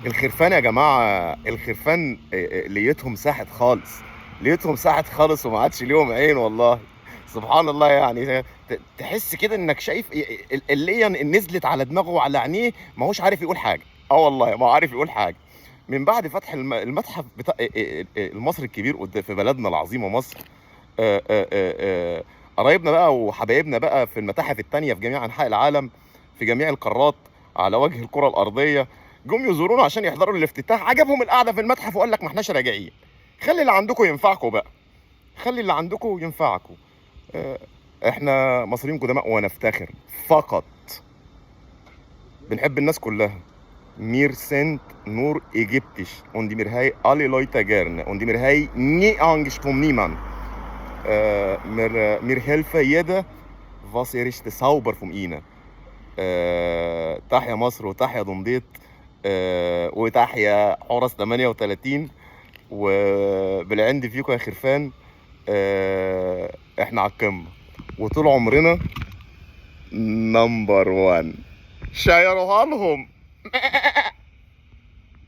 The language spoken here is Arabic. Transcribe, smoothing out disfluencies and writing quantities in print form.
الخرفان يا جماعه، الخرفان ليتهم ساحت خالص، ليتهم ساحت خالص وما عادش ليهم عين والله. سبحان الله يعني. تحس كده انك شايف اللي نزلت على دماغه وعلى عينيه، ما هوش عارف يقول حاجه. اه والله ما هو عارف يقول حاجه. من بعد فتح المتحف بتاع المصري الكبير في بلدنا العظيمه مصر. قرايبنا بقى وحبايبنا بقى في المتاحف التانية في جميع أنحاء العالم، في جميع القارات على وجه الكرة الأرضية، جم يزورونا عشان يحضروا الافتتاح. عجبهم القعدة في المتحف وقال لك ما احناش راجعين. خلي اللي عندكم ينفعكم بقى، خلي اللي عندكم ينفعكم. آه، احنا مصريين قدماء ونفتخر فقط. بنحب الناس كلها. مير سنت نور ايجيبتش und mir hei alle Leute gerne und mir hei nie Angst von niemand. Mir helfen jeder was ist sauber von ihnen. تحيا مصر وتحيا دنديت. وتحيا حورس 38. وبالعند فيكم يا خرفان. احنا على القمة وطول عمرنا نمبر 1. شيروها لهم.